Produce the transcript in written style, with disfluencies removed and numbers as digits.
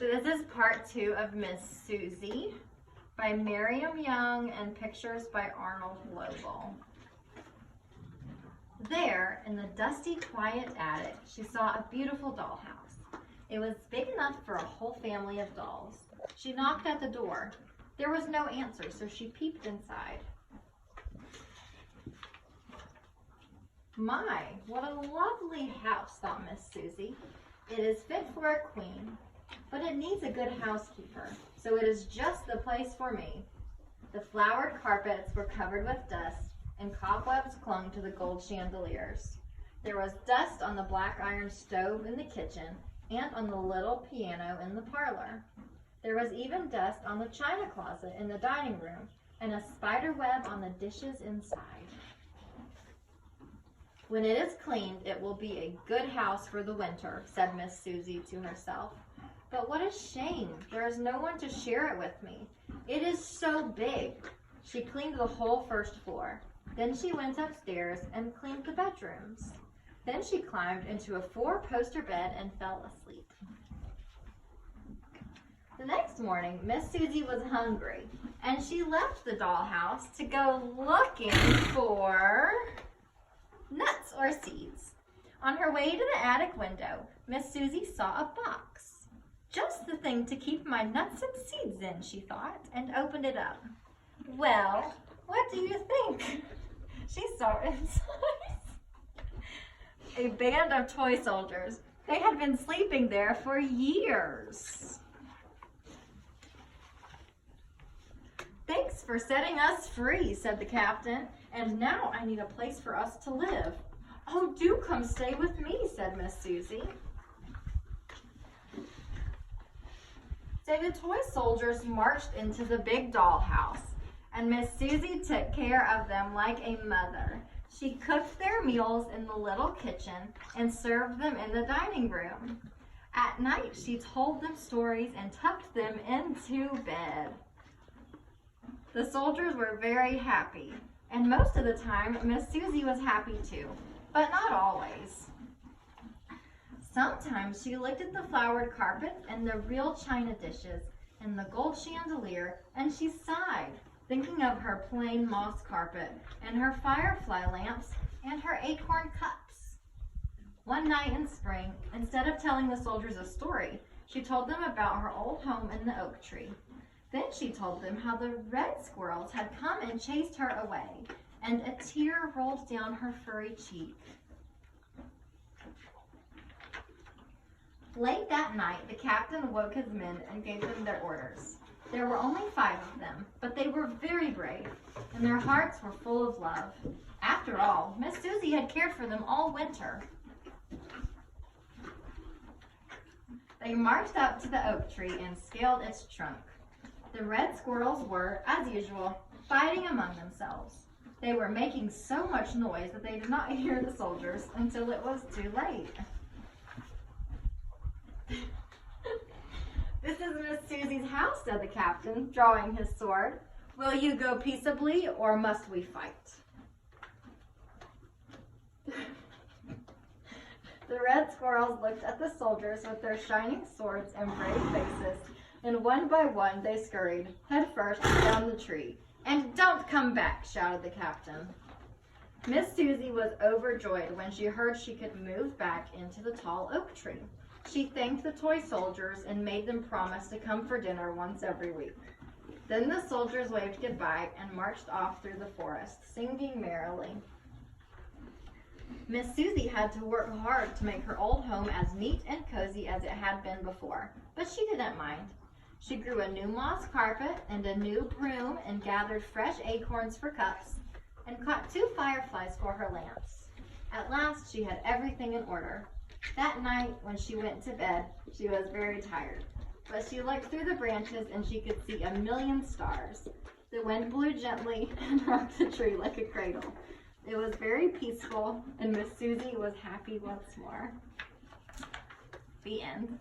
So this is part 2 of Miss Suzy by Miriam Young and pictures by Arnold Lobel. There, in the dusty, quiet attic, she saw a beautiful dollhouse. It was big enough for a whole family of dolls. She knocked at the door. There was no answer, so she peeped inside. My, what a lovely house, thought Miss Suzy. It is fit for a queen, but it needs a good housekeeper, so it is just the place for me. The flowered carpets were covered with dust, and cobwebs clung to the gold chandeliers. There was dust on the black iron stove in the kitchen and on the little piano in the parlor. There was even dust on the china closet in the dining room and a spider web on the dishes inside. When it is cleaned, it will be a good house for the winter, said Miss Suzy to herself. But what a shame, there is no one to share it with me. It is so big. She cleaned the whole first floor. Then she went upstairs and cleaned the bedrooms. Then she climbed into a 4-poster bed and fell asleep. The next morning, Miss Suzy was hungry, and she left the dollhouse to go looking for nuts or seeds. On her way to the attic window, Miss Suzy saw a box. Just the thing to keep my nuts and seeds in, she thought, and opened it up. Well, what do you think? She saw inside a band of toy soldiers. They had been sleeping there for years. Thanks for setting us free, said the captain, and now I need a place for us to live. Oh, do come stay with me, said Miss Suzy. So the toy soldiers marched into the big dollhouse, and Miss Suzy took care of them like a mother. She cooked their meals in the little kitchen and served them in the dining room. At night, she told them stories and tucked them into bed. The soldiers were very happy, and most of the time, Miss Suzy was happy too, but not always. Sometimes she looked at the flowered carpets and the real china dishes and the gold chandelier, and she sighed, thinking of her plain moss carpet and her firefly lamps and her acorn cups. One night in spring, instead of telling the soldiers a story, she told them about her old home in the oak tree. Then she told them how the red squirrels had come and chased her away, and a tear rolled down her furry cheek. Late that night, the captain woke his men and gave them their orders. There were only 5 of them, but they were very brave, and their hearts were full of love. After all, Miss Suzy had cared for them all winter. They marched up to the oak tree and scaled its trunk. The red squirrels were, as usual, fighting among themselves. They were making so much noise that they did not hear the soldiers until it was too late. This is Miss Suzy's house, said the captain, drawing his sword. Will you go peaceably, or must we fight? The red squirrels looked at the soldiers with their shining swords and brave faces, and one by one they scurried, head first, down the tree. And don't come back, shouted the captain. Miss Suzy was overjoyed when she heard she could move back into the tall oak tree. She thanked the toy soldiers and made them promise to come for dinner once every week. Then the soldiers waved goodbye and marched off through the forest, singing merrily. Miss Suzy had to work hard to make her old home as neat and cozy as it had been before, but she didn't mind. She grew a new moss carpet and a new broom and gathered fresh acorns for cups and caught 2 fireflies for her lamps. At last, she had everything in order. That night, when she went to bed, she was very tired, but she looked through the branches and she could see 1,000,000 stars. The wind blew gently and rocked the tree like a cradle. It was very peaceful, and Miss Suzy was happy once more. The end.